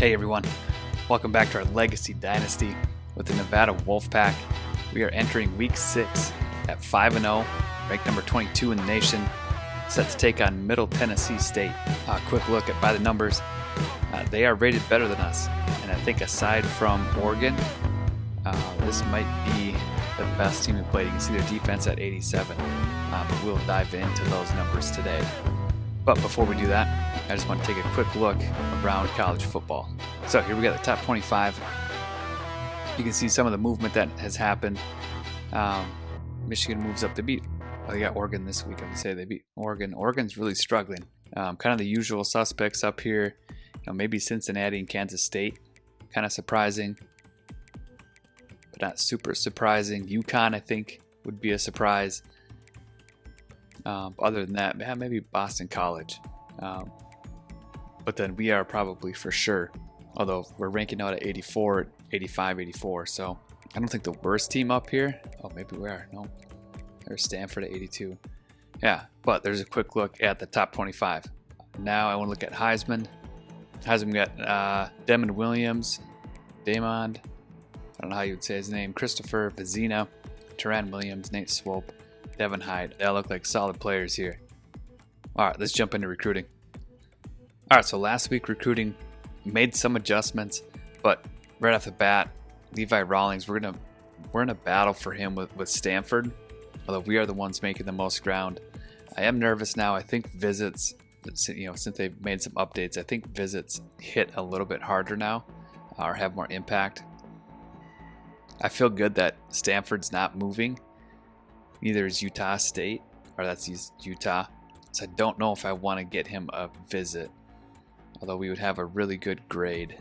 Hey everyone, welcome back to our Legacy Dynasty with the Nevada Wolfpack. We are entering week 6 at 5-0, ranked number 22 in the nation, set to take on Middle Tennessee State. Quick look at by the numbers. They are rated better than us, and I think aside from Oregon, this might be the best team we played. You can see their defense at 87, but we'll dive into those numbers today. But before we do that, I just want to take a quick look around college football. So here we got the top 25. You can see some of the movement that has happened. Michigan moves up to beat. Oh, they got Oregon this week. I would say they beat Oregon. Oregon's really struggling. Kind of the usual suspects up here. Maybe Cincinnati and Kansas State. Kind of surprising, but not super surprising. UConn, I think, would be a surprise. Other than that, maybe Boston College. But then we are probably for sure, although we're ranking out at 84, 85, 84. So I don't think the worst team up here. Oh, maybe we are. No, there's Stanford at 82. Yeah, but there's a quick look at the top 25. Now I want to look at Heisman. We got Damon Williams, Damond, I don't know how you would say his name, Christopher Vizina, Teran Williams, Nate Swope, Devin Hyde. They all look like solid players here. All right, let's jump into recruiting. All right, so last week recruiting made some adjustments, but right off the bat, Levi Rawlings, we're in a battle for him with Stanford, although we are the ones making the most ground. I am nervous now. I think visits, since they've made some updates, I think visits hit a little bit harder now or have more impact. I feel good that Stanford's not moving. Neither is Utah State, or that's Utah. So I don't know if I want to get him a visit, although we would have a really good grade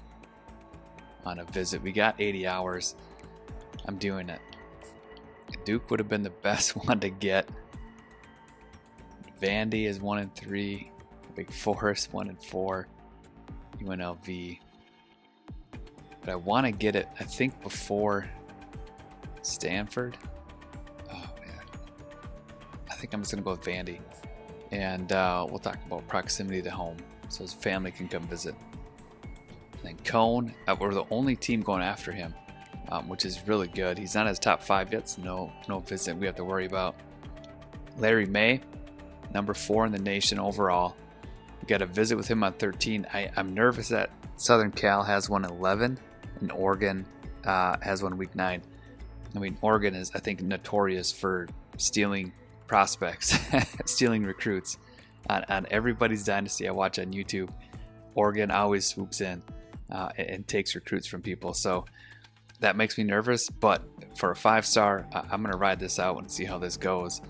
on a visit. We got 80 hours. I'm doing it. Duke would have been the best one to get. Vandy is 1-3. Wake Forest 1-4. UNLV. But I want to get it, I think, before Stanford. Oh man, I think I'm just gonna go with Vandy, and we'll talk about proximity to home, so his family can come visit. And then Cone, we're the only team going after him, which is really good. He's not his top 5 yet, so no visit we have to worry about. Larry May, number 4 in the nation overall. We got a visit with him on 13. I'm nervous that Southern Cal has one 11 and Oregon has one week 9. I mean, Oregon is, I think, notorious for stealing prospects, stealing recruits. On everybody's dynasty I watch on YouTube, Oregon always swoops in and takes recruits from people. So that makes me nervous. But for a 5-star, I'm going to ride this out and see how this goes.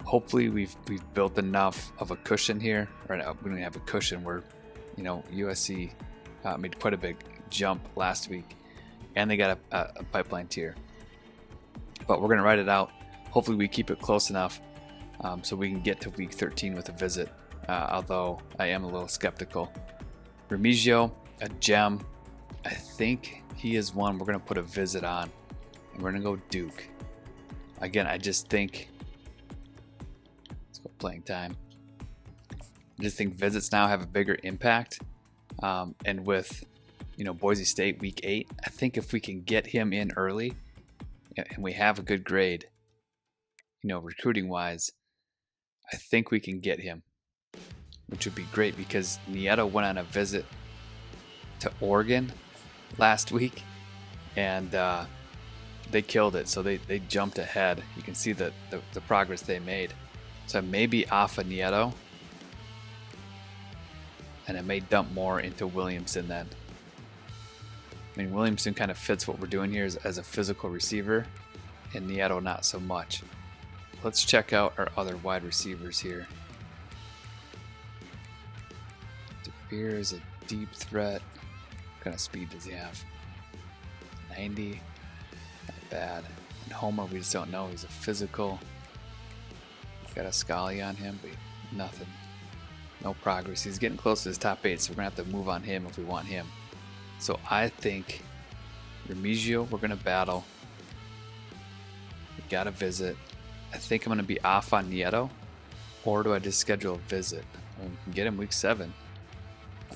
Hopefully, we've built enough of a cushion here. Or no, we don't have a cushion. Where, USC made quite a big jump last week, and they got a pipeline tier. But we're going to ride it out. Hopefully we keep it close enough so we can get to week 13 with a visit, although I am a little skeptical. Remigio, a gem. I think he is one we're going to put a visit on, and we're going to go Duke. Again, I just think, let's go playing time. I just think visits now have a bigger impact. And with, Boise State week 8, I think if we can get him in early, and we have a good grade, recruiting wise, I think we can get him, which would be great because Nieto went on a visit to Oregon last week, and they killed it. So they jumped ahead. You can see the progress they made. So I may be off of Nieto, and I may dump more into Williamson then. I mean, Williamson kind of fits what we're doing here as a physical receiver, and Nieto not so much. Let's check out our other wide receivers here. DeBeer is a deep threat. What kind of speed does he have? 90. Not bad. And Homer, we just don't know. He's a physical. Got a Scully on him, but nothing. No progress. He's getting close to his top 8, so we're going to have to move on him if we want him. So I think Remigio, we're going to battle. We got to visit. I think I'm going to be off on Nieto, or do I just schedule a visit? We can get him week 7.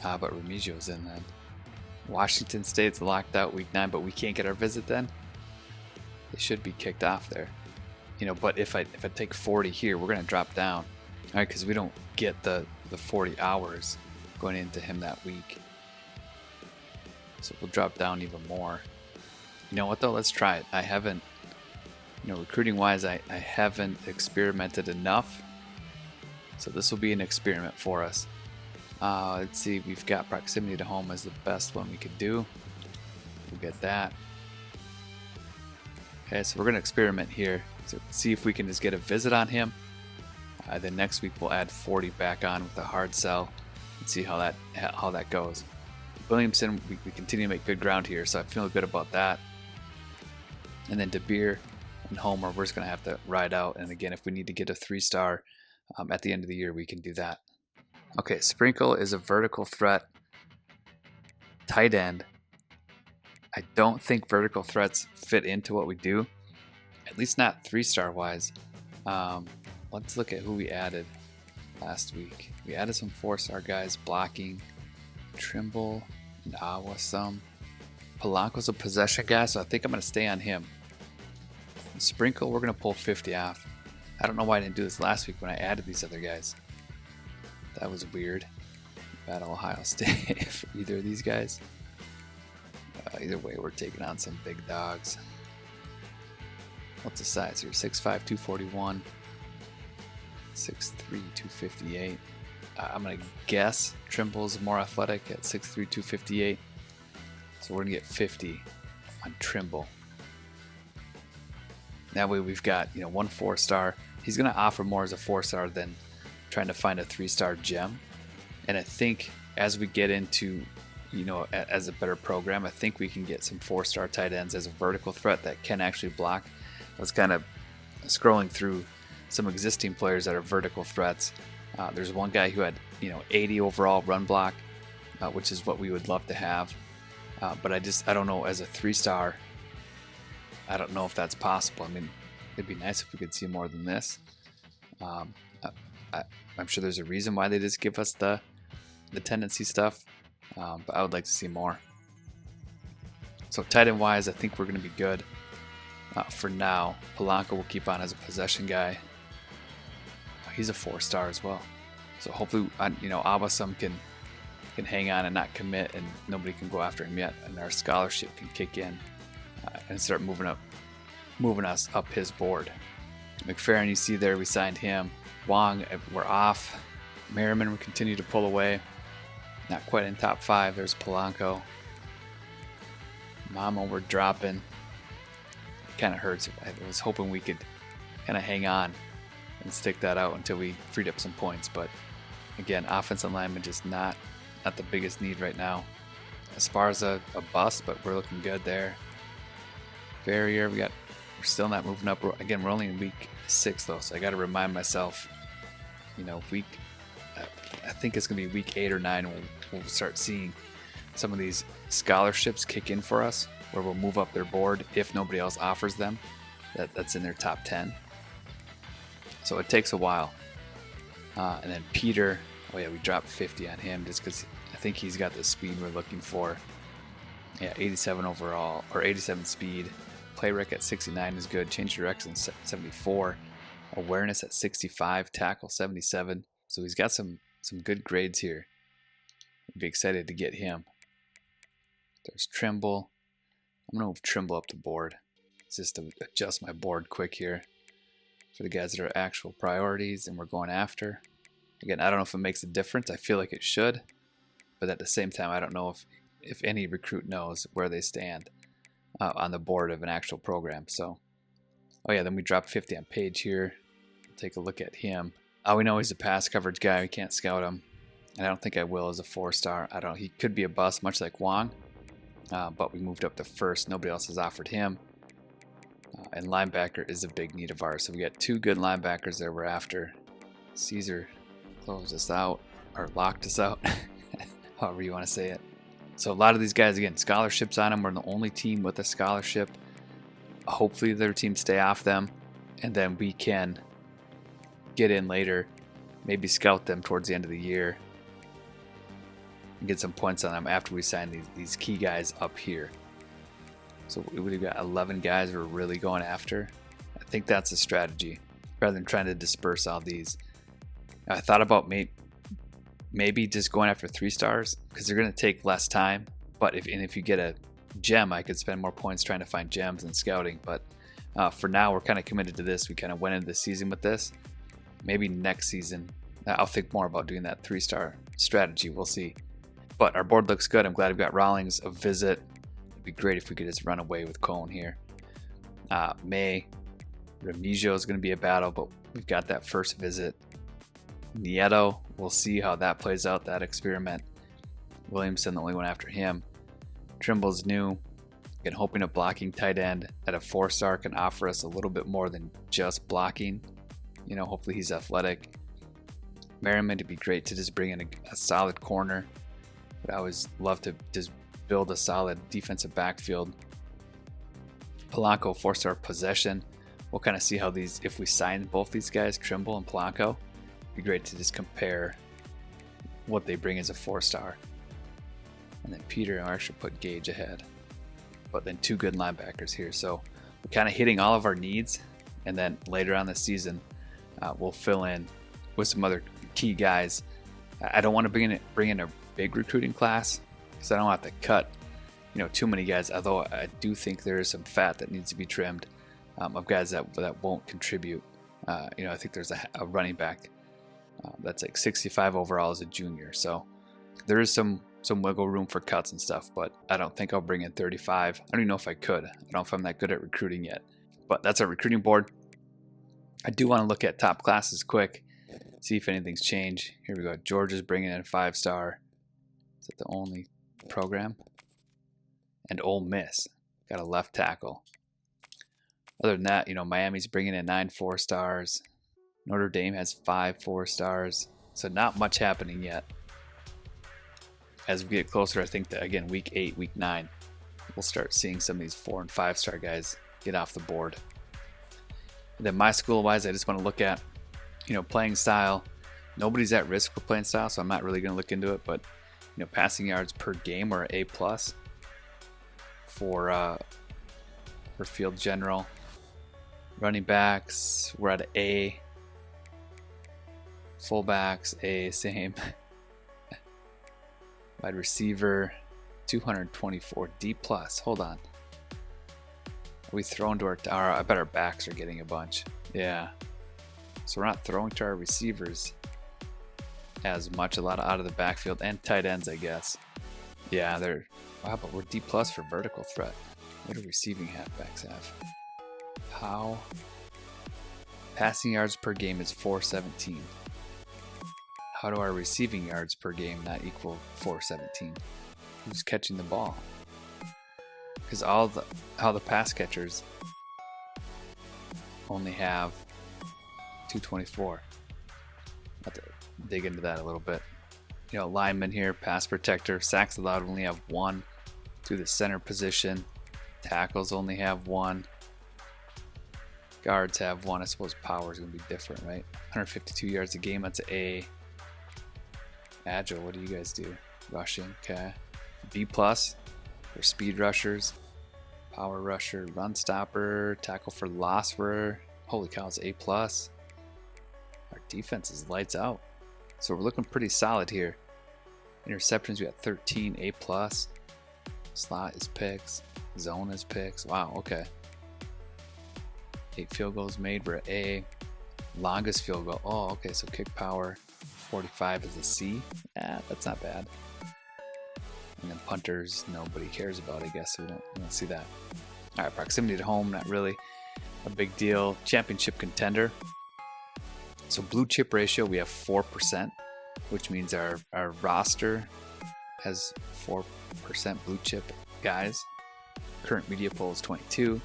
But Remigio's in then. Washington State's locked out week 9, but we can't get our visit then. They should be kicked off there. You know, but if I take 40 here, we're going to drop down. All right, because we don't get the 40 hours going into him that week. So we'll drop down even more. You know what though? Let's try it. I haven't, you know, recruiting wise, I haven't experimented enough. So this will be an experiment for us. Let's see, we've got proximity to home as the best one we could do. We'll get that. Okay, so we're going to experiment here. So see if we can just get a visit on him. Then next week we'll add 40 back on with a hard sell and see how that goes. Williamson, we continue to make good ground here, so I feel good about that. And then De Beer and Homer, we're just going to have to ride out. And again, if we need to get a 3-star at the end of the year, we can do that. Okay, Sprinkle is a vertical threat tight end. I don't think vertical threats fit into what we do, at least not 3-star wise. Let's look at who we added last week. We added some 4-star guys blocking. Trimble and Awa some. Polanco's a possession guy, so I think I'm going to stay on him. Sprinkle, we're going to pull 50 off. I don't know why I didn't do this last week when I added these other guys. That was weird. Battle Ohio State for either of these guys. Either way, we're taking on some big dogs. What's the size here? 6'5", 241. 6'3", 258. I'm going to guess Trimble's more athletic at 6'3", 258. So we're going to get 50 on Trimble. That way we've got, you know, 1 4-star. He's going to offer more as a 4-star than trying to find a 3-star gem. And I think as we get into, you know, as a better program, I think we can get some 4-star tight ends as a vertical threat that can actually block. I was kind of scrolling through some existing players that are vertical threats. There's one guy who had, you know, 80 overall run block, which is what we would love to have. But I don't know, as a 3-star, I don't know if that's possible. I mean, it'd be nice if we could see more than this. I'm sure there's a reason why they just give us the tendency stuff, but I would like to see more. So tight end wise, I think we're going to be good for now. Polanco will keep on as a possession guy. He's a 4-star as well. So hopefully, you know, Abasam can hang on and not commit, and nobody can go after him yet, and our scholarship can kick in and start moving us up his board. McFerrin, you see there, we signed him. Wong, we're off. Merriman, we continue to pull away. Not quite in top 5. There's Polanco. Mama, we're dropping. It kind of hurts. I was hoping we could kind of hang on and stick that out until we freed up some points. But again, offensive lineman just not the biggest need right now. As far as a bust, but we're looking good there. Barrier, we're still not moving up. Again, we're only in week 6 though, so I got to remind myself, you know, I think it's gonna be week 8 or 9 when we'll start seeing some of these scholarships kick in for us, where we'll move up their board if nobody else offers them that's in their top 10. So it takes a while. And then Peter, oh yeah, we dropped 50 on him just because I think he's got the speed we're looking for. Yeah, 87 overall, or 87 speed. Play rec at 69 is good. Change direction 74. Awareness at 65. Tackle 77. So he's got some good grades here. I'd be excited to get him. There's Trimble. I'm going to move Trimble up the board. Just to adjust my board quick here for the guys that are actual priorities and we're going after. Again, I don't know if it makes a difference. I feel like it should. But at the same time, I don't know if any recruit knows where they stand on the board of an actual program. So, oh yeah, then we dropped 50 on Page here. Take a look at him. We know he's a pass coverage guy. We can't scout him. And I don't think I will as a 4-star. I don't. He could be a bust, much like Wong. But we moved up to first. Nobody else has offered him. And linebacker is a big need of ours. So we got 2 good linebackers there we're after. Caesar closed us out, or locked us out, however you want to say it. So a lot of these guys, again, scholarships on them. We're the only team with a scholarship. Hopefully their teams stay off them, and then we can get in later, maybe scout them towards the end of the year. and get some points on them after we sign these key guys up here. So we've got 11 guys we're really going after. I think that's a strategy rather than trying to disperse all these. I thought about maybe just going after 3 stars because they're going to take less time. But if you get a gem, I could spend more points trying to find gems and scouting. But for now, we're kind of committed to this. We kind of went into the season with this. Maybe next season, I'll think more about doing that 3-star strategy. We'll see. But our board looks good. I'm glad we've got Rawlings, a visit. It'd be great if we could just run away with Cone here. May, Remigio is going to be a battle, but we've got that first visit. Nieto, we'll see how that plays out, that experiment. Williamson, the only one after him. Trimble's new. Again, hoping a blocking tight end at a 4-star can offer us a little bit more than just blocking. You know, hopefully he's athletic. Merriman, to be great to just bring in a solid corner. But I always love to just build a solid defensive backfield. Polanco, 4-star possession. We'll kind of see how these, if we sign both these guys, Trimble and Polanco, it'd be great to just compare what they bring as a 4-star. And then Peter, I should put Gage ahead. But then 2 good linebackers here. So we're kind of hitting all of our needs. And then later on this season, we'll fill in with some other key guys. I don't want to bring in a big recruiting class because I don't have to cut, too many guys. Although I do think there is some fat that needs to be trimmed of guys that won't contribute. I think there's a running back that's like 65 overall as a junior. So there is some wiggle room for cuts and stuff, but I don't think I'll bring in 35. I don't even know if I could. I don't know if I'm that good at recruiting yet. But that's our recruiting board. I do want to look at top classes quick, see if anything's changed. Here we go. Georgia's bringing in 5-star. Is that the only program? And Ole Miss got a left tackle. Other than that, Miami's bringing in 9 4-stars. Notre Dame has 5 4-stars. So not much happening yet. As we get closer, I think that, again, week 8, week 9, we'll start seeing some of these 4 and 5-star guys get off the board. And then my school-wise, I just want to look at, playing style. Nobody's at risk for playing style, so I'm not really going to look into it. But, passing yards per game are A+ for field general. Running backs, we're at A. Fullbacks, A, same. Wide receiver, 224 D+. Hold on. Are we throwing to our I bet our backs are getting a bunch. Yeah. So we're not throwing to our receivers as much. A lot out of the backfield and tight ends, I guess. Yeah, wow, but we're D+ for vertical threat. What do receiving halfbacks have? How? Passing yards per game is 417. How do our receiving yards per game not equal 417? Who's catching the ball? Because how the pass catchers only have 224. I'll have to dig into that a little bit. Lineman here, pass protector, sacks allowed only have 1 through the center position. Tackles only have 1. Guards have 1. I suppose power is going to be different, right? 152 yards a game, that's A. Agile, what do you guys do? Rushing, okay. B+ for speed rushers. Power rusher, run stopper, tackle for loss for, holy cow, it's A+. Our defense is lights out. So we're looking pretty solid here. Interceptions, we got 13, A+. Slot is picks. Zone is picks. Wow, okay. 8 field goals made, we're at A. Longest field goal, oh, okay, so kick power, 45 is a C. That's not bad. And then punters, nobody cares about, I guess, so we don't see that. All right, proximity to home, not really a big deal. Championship contender. So blue chip ratio, we have 4%, which means our roster has 4% blue chip guys. Current media poll is 22,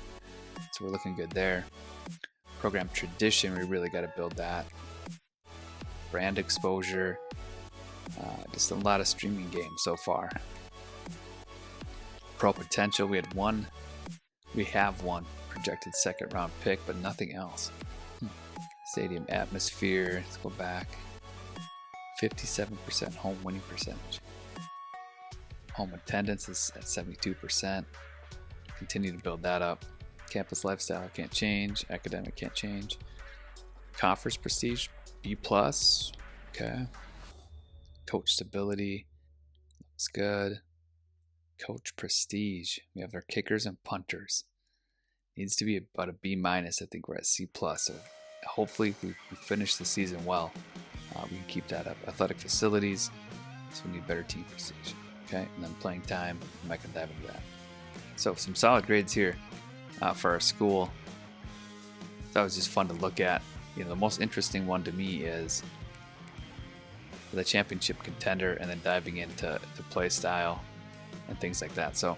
so we're looking good there. Program tradition, we really got to build that. Brand exposure, just a lot of streaming games so far. Pro potential, we have one projected 2nd round pick, but nothing else. Stadium atmosphere, let's go back. 57% home winning percentage. Home attendance is at 72%. Continue to build that up. Campus lifestyle can't change. Academic can't change. Conference prestige, B+. Okay. Coach stability looks good. Coach prestige. We have our kickers and punters. Needs to be about a B-. I think we're at C+. So hopefully if we finish the season well, we can keep that up. Athletic facilities. So we need better team prestige. Okay. And then playing time. I'm not going to dive into that. So some solid grades here for our school. That was just fun to look at. The most interesting one to me is the championship contender, and then diving into play style and things like that. So,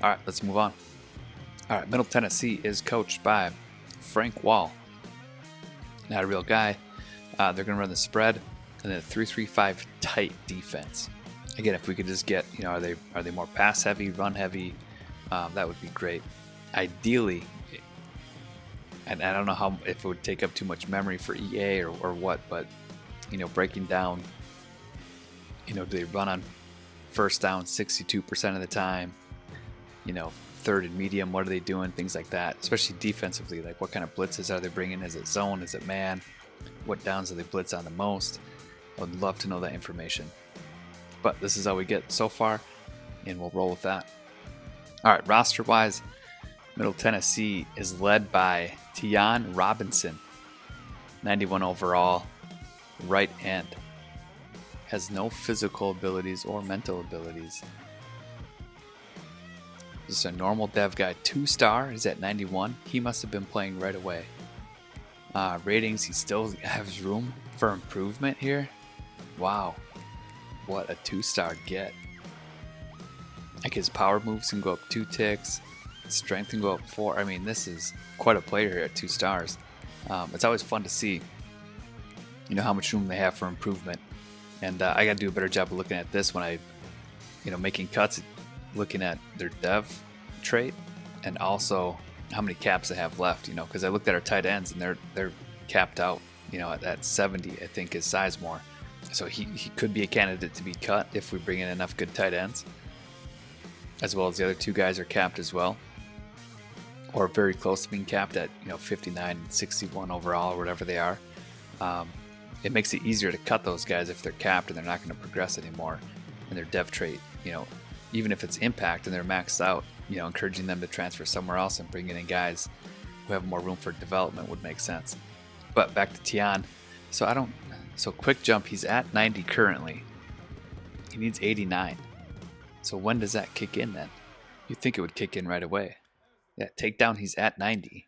all right, let's move on. All right, Middle Tennessee is coached by Frank Wall. Not a real guy. They're going to run the spread and then a 3-3-5 tight defense. Again, if we could just get, are they more pass heavy, run heavy? That would be great. Ideally, and I don't know if it would take up too much memory for EA or what, but breaking down, do they run on first down 62% of the time? Third and medium, what are they doing? Things like that, especially defensively. Like, what kind of blitzes are they bringing? Is it zone? Is it man? What downs do they blitz on the most? I would love to know that information. But this is all we get so far, and we'll roll with that. All right, roster-wise, Middle Tennessee is led by Tian Robinson, 91 overall, right end. Has no physical abilities or mental abilities. Just a normal dev guy. 2-star, he's at 91. He must have been playing right away. Ratings, he still has room for improvement here. Wow, what a 2-star get. Like, his power moves can go up 2 ticks. Strength can go up 4. I mean, this is quite a player here at 2 stars. It's always fun to see, how much room they have for improvement. And I got to do a better job of looking at this when I, making cuts, looking at their dev trait, and also how many caps they have left. Because I looked at our tight ends and they're capped out. At 70, I think is Sizemore. So he could be a candidate to be cut if we bring in enough good tight ends, as well as the other 2 guys are capped as well, or very close to being capped at 59 and 61 overall, or whatever they are. It makes it easier to cut those guys if they're capped and they're not going to progress anymore in their dev trait. Even if it's impact and they're maxed out, encouraging them to transfer somewhere else and bringing in guys who have more room for development would make sense. But back to Tian. So quick jump, he's at 90 currently. He needs 89. So when does that kick in then? You'd think it would kick in right away. Yeah, takedown, he's at 90.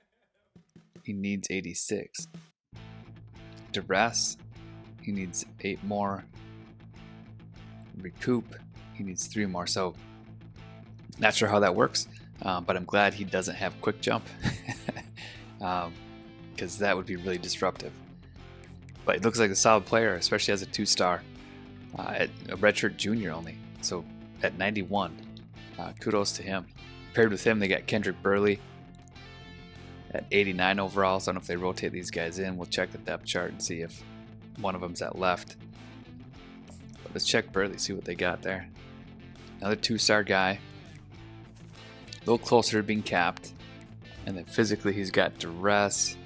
He needs 86. Duress, he needs 8 more. Recoup, he needs 3 more. So, not sure how that works, but I'm glad he doesn't have quick jump, because that would be really disruptive. But it looks like a solid player, especially as a 2-star. At a redshirt junior only. So at 91, kudos to him. Paired with him, they got Kendrick Burley at 89 overall. So I don't know if they rotate these guys in. We'll check the depth chart and see if one of them's at left. But let's check Burley, see what they got there. Another 2-star guy. A little closer to being capped. And then physically, he's got duress,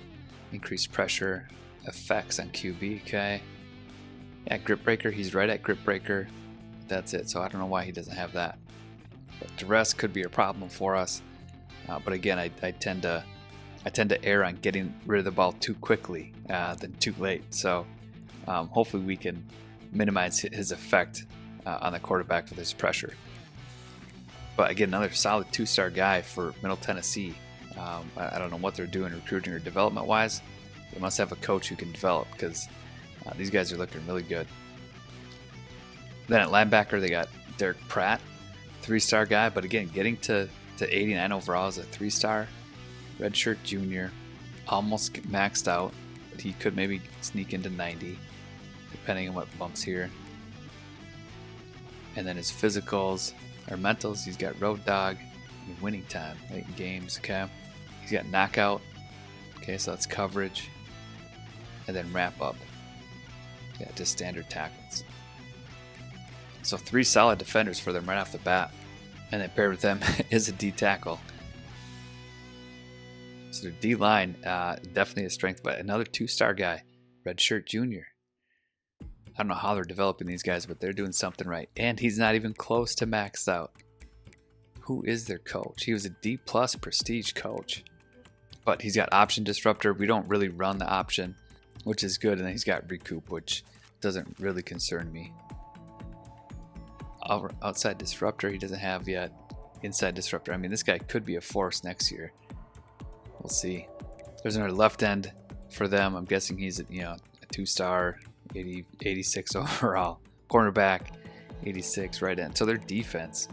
increased pressure, effects on QB, okay. Yeah, grip breaker, he's right at grip breaker. That's it, so I don't know why he doesn't have that. But duress could be a problem for us. But again, I tend to err on getting rid of the ball too quickly than too late. So hopefully we can minimize his effect on the quarterback with his pressure. But again, another solid 2-star guy for Middle Tennessee. I don't know what they're doing recruiting or development wise. They must have a coach who can develop, because these guys are looking really good. Then at linebacker, they got Derek Pratt, 3-star guy. But again, getting to 89 overall as a 3-star, redshirt junior, almost maxed out. But he could maybe sneak into 90, depending on what bumps here. And then his physicals or mentals, he's got road dog, winning time, late in games, okay. He's got knockout, okay, so that's coverage. And then wrap up. Yeah, just standard tackles. So 3 solid defenders for them right off the bat. And then paired with them is a D tackle. So their D line definitely a strength, but another 2-star guy, Redshirt Junior. I don't know how they're developing these guys, but they're doing something right. And he's not even close to maxed out. Who is their coach? He was a D+ prestige coach. But he's got option disruptor. We don't really run the option, which is good. And then he's got recoup, which doesn't really concern me. Outside disruptor he doesn't have yet. Inside disruptor, I mean, this guy could be a force next year. We'll see. There's another left end for them. I'm guessing he's a 2-star, 86 overall. Cornerback, 86 right end. So their defense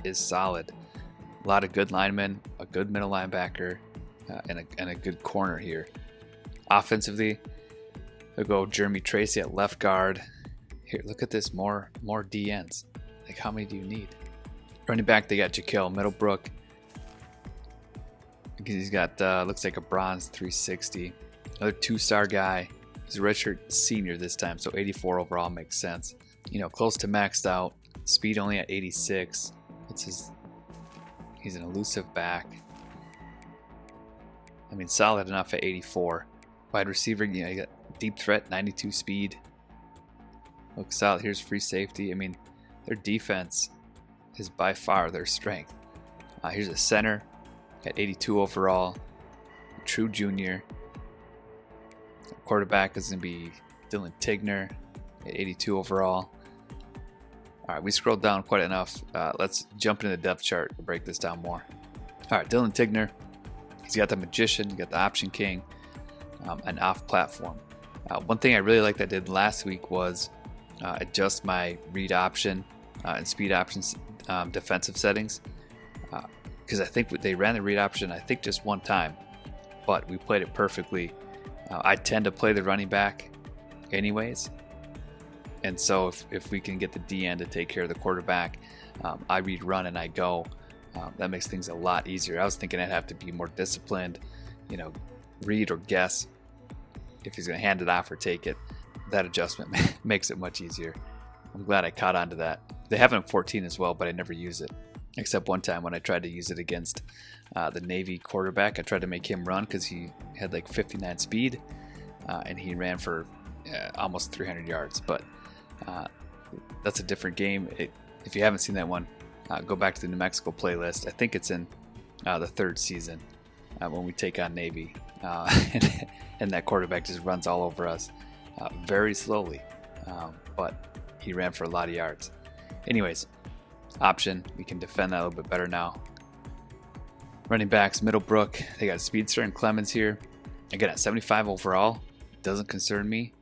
is solid. A lot of good linemen, a good middle linebacker, and a good corner here. Offensively, they'll go Jeremy Tracy at left guard. Here, look at this, more DNs. Like, how many do you need? Running back, they got Jaquel Middlebrook. He's got, looks like a bronze 360. Another 2-star guy. He's a redshirt senior this time, so 84 overall makes sense. Close to maxed out. Speed only at 86. He's an elusive back. I mean, solid enough at 84. Wide receiver, you got deep threat, 92 speed. Looks out. Here's free safety. I mean, their defense is by far their strength. Here's a center at 82 overall. A true junior. Quarterback is going to be Dylan Tigner at 82 overall. All right, we scrolled down quite enough. Let's jump into the depth chart to break this down more. All right, Dylan Tigner. He's got the Magician, you got the Option King, and off platform. One thing I really liked I did last week was adjust my read option and speed options defensive settings, because I think they ran the read option I think just one time, but we played it perfectly. I tend to play the running back anyways, and so if we can get the DN to take care of the quarterback, I read run and I go. That makes things a lot easier. I was thinking I'd have to be more disciplined, read or guess if he's going to hand it off or take it. That adjustment makes it much easier. I'm glad I caught on to that. They have it in 14 as well, but I never use it. Except one time when I tried to use it against the Navy quarterback. I tried to make him run because he had like 59 speed, and he ran for almost 300 yards. But that's a different game. If you haven't seen that one, go back to the New Mexico playlist. I think it's in the 3rd season when we take on Navy. And that quarterback just runs all over us very slowly. But he ran for a lot of yards. Anyways, option. We can defend that a little bit better now. Running backs, Middlebrook. They got Speedster and Clemens here. Again, at 75 overall. Doesn't concern me.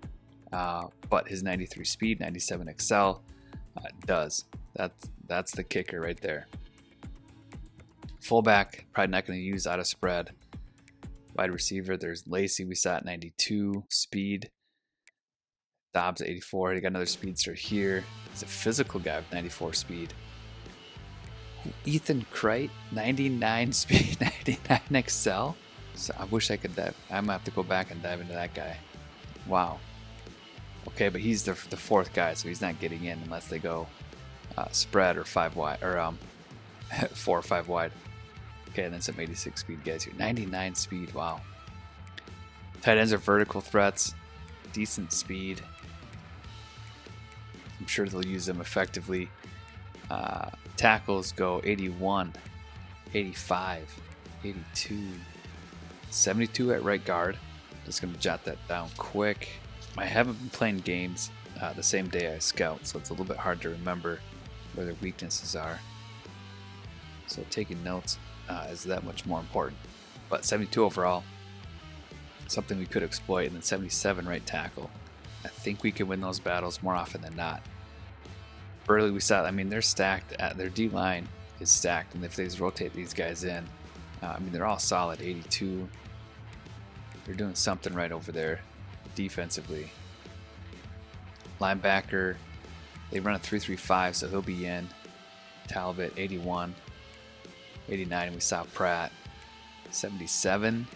But his 93 speed, 97 excel does. That's the kicker right there. Fullback, probably not going to use out of spread. Wide receiver, there's Lacey. We saw at 92 speed. Dobbs at 84. They got another speedster here. He's a physical guy with 94 speed. Ethan Crate, 99 speed, 99 excel. So I wish I could dive. I'm gonna have to go back and dive into that guy. Wow. Okay, but he's the 4th guy, so he's not getting in unless they go spread or 5 wide or 4 or 5 wide. Okay, and then some 86 speed guys here. 99 speed. Wow. Tight ends are vertical threats. Decent speed. I'm sure they'll use them effectively. Tackles go 81, 85, 82, 72 at right guard. Just going to jot that down quick. I haven't been playing games the same day I scout, so it's a little bit hard to remember where their weaknesses are. So taking notes is that much more important. But 72 overall, something we could exploit, and then 77 right tackle. I think we can win those battles more often than not. Burley, we saw, I mean, they're stacked. Their D-line is stacked, and if they just rotate these guys in, I mean, they're all solid. 82. They're doing something right over there defensively. Linebacker, they run a 3-3-5, so he'll be in. Talbot, 81. 89, we saw Pratt. 77.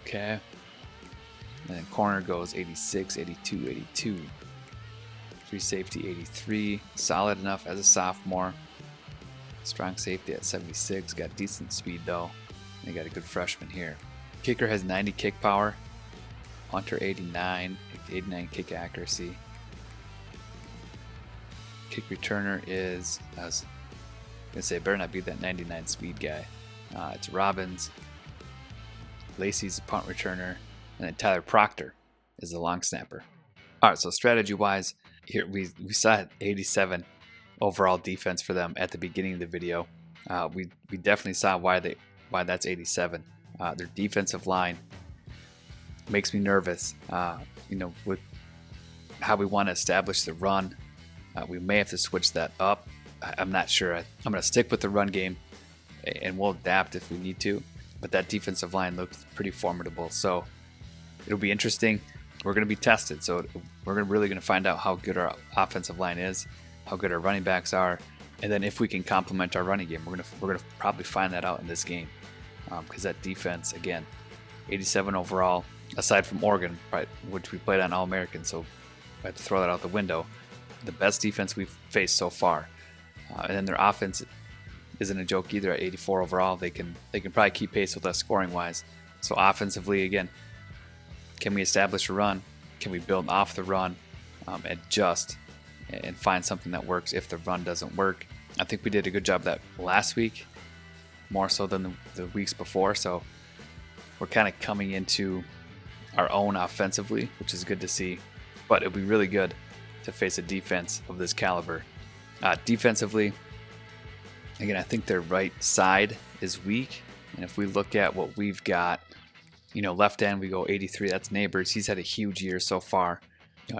Okay. And then corner goes 86, 82, 82. Free safety 83, solid enough as a sophomore. Strong safety at 76, got decent speed though. They got a good freshman here. Kicker has 90 kick power. Punter 89 kick accuracy. Kick returner is, I was gonna say, better not be that 99 speed guy. It's Robbins. Lacey's the punt returner, and then Tyler Proctor is the long snapper. All right, so strategy wise, here we saw 87 overall defense for them at the beginning of the video. We definitely saw why that's 87. Their defensive line makes me nervous. With how we want to establish the run, we may have to switch that up. I'm not sure. I'm going to stick with the run game, and we'll adapt if we need to. But that defensive line looks pretty formidable, so it'll be interesting. We're going to be tested, so we're really going to find out how good our offensive line is, how good our running backs are, and then if we can complement our running game. We're going to probably find that out in this game, because that defense, again, 87 overall, aside from Oregon, right, which we played on All-American, so I have to throw that out the window. The best defense we've faced so far, and then their offense isn't a joke either at 84 overall. They can probably keep pace with us scoring wise. So offensively, again, can we establish a run? Can we build off the run, adjust, and find something that works if the run doesn't work? I think we did a good job of that last week, more so than the weeks before. So we're kind of coming into our own offensively, which is good to see. But it'll be really good to face a defense of this caliber. Defensively, again, I think their right side is weak. And if we look at what we've got, left end, we go 83. That's Neighbors. He's had a huge year so far.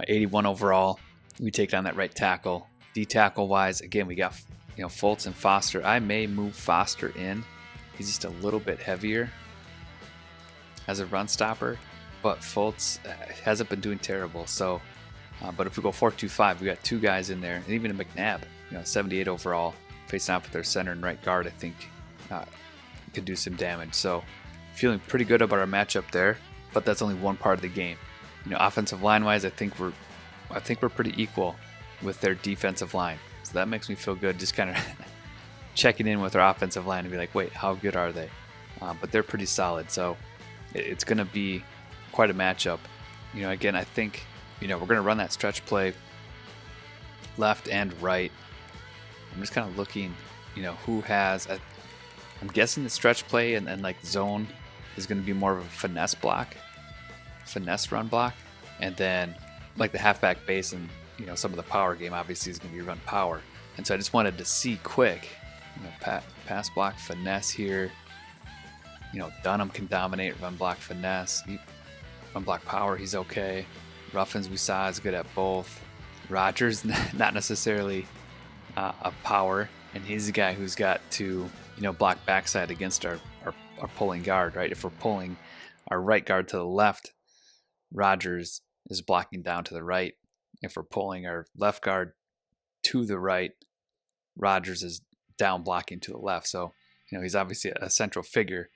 81 overall. We take on that right tackle. D tackle wise, again, we got Fultz and Foster. I may move Foster in. He's just a little bit heavier as a run stopper, but Fultz hasn't been doing terrible. So, but if we go 4-2-5, we got two guys in there, and even a McNabb, 78 overall, facing off with their center and right guard, I think could do some damage. So feeling pretty good about our matchup there, but that's only one part of the game. Offensive line wise, I think we're pretty equal with their defensive line. So that makes me feel good, just kind of checking in with our offensive line and be like, wait, how good are they? But they're pretty solid. So it's going to be quite a matchup. Again, I think, we're going to run that stretch play left and right. I'm just kind of looking, who has, I'm guessing the stretch play and like zone is going to be more of a finesse run block. And then like the halfback base and, some of the power game obviously is going to be run power. And so I just wanted to see quick, pass block finesse here. Dunham can dominate run block finesse. Run block power, he's okay. Ruffins we saw is good at both. Rogers, not necessarily a power, and he's the guy who's got to block backside against our pulling guard, right? If we're pulling our right guard to the left, Rogers is blocking down to the right. If we're pulling our left guard to the right, Rogers is down blocking to the left. So he's obviously a central figure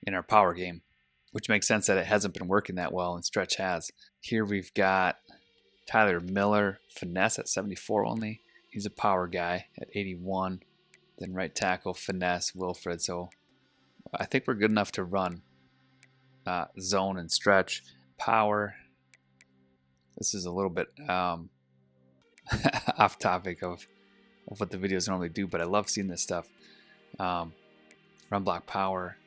in our power game, which makes sense that it hasn't been working that well and Stretch has. Here we've got Tyler Miller, finesse at 74 only. He's a power guy at 81. Then right tackle, finesse, Wilfred. So I think we're good enough to run zone and stretch. Power. This is a little bit off topic of what the videos normally do, but I love seeing this stuff. Run block power.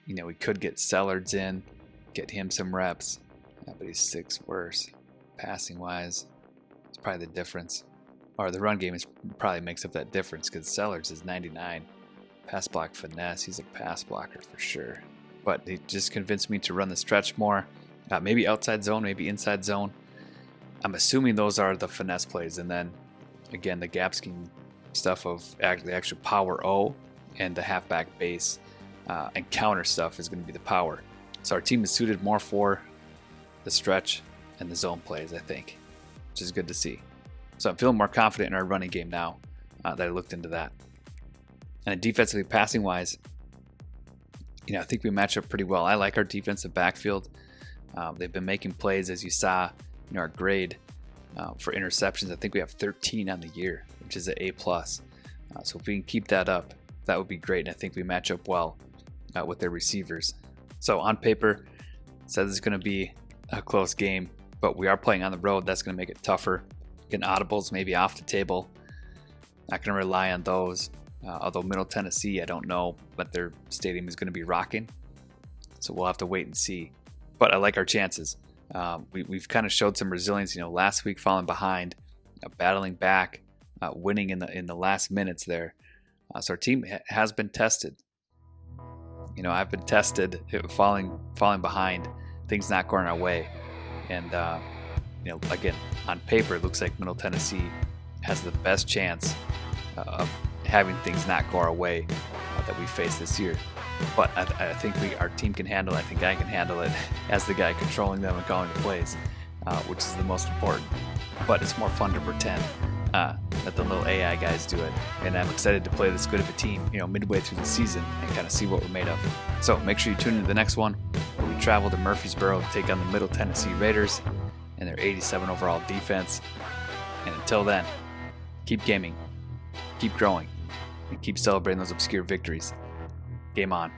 We could get Sellards in, get him some reps. Yeah, but he's 6 worse. Passing wise, it's probably the difference. Or the run game probably makes up that difference because Sellards is 99. Pass block finesse, he's a pass blocker for sure. But they just convinced me to run the stretch more. Maybe outside zone, maybe inside zone. I'm assuming those are the finesse plays. And then, again, the gap scheme stuff of the actual power O and the halfback base and counter stuff is going to be the power. So our team is suited more for the stretch and the zone plays, I think, which is good to see. So I'm feeling more confident in our running game now that I looked into that. And defensively, passing wise, I think we match up pretty well. I like our defensive backfield. They've been making plays, as you saw, our grade For interceptions, I think we have 13 on the year, which is an A+. So if we can keep that up, that would be great. And I think we match up well with their receivers. So on paper, it says it's going to be a close game, but we are playing on the road. That's going to make it tougher. Getting audibles maybe off the table. Not going to rely on those. Although Middle Tennessee, I don't know, but their stadium is going to be rocking. So we'll have to wait and see. But I like our chances. We've kind of showed some resilience. Last week falling behind, battling back, winning in the last minutes there. So our team has been tested. I've been tested, falling behind, things not going our way, and again, on paper, it looks like Middle Tennessee has the best chance of having things not go our way that we face this year. But I think our team can handle it. I think I can handle it as the guy controlling them and calling the plays, which is the most important. But it's more fun to pretend that the little AI guys do it. And I'm excited to play this good of a team, midway through the season and kind of see what we're made of. So make sure you tune into the next one where we travel to Murfreesboro to take on the Middle Tennessee Raiders and their 87 overall defense. And until then, keep gaming, keep growing, and keep celebrating those obscure victories. Game on.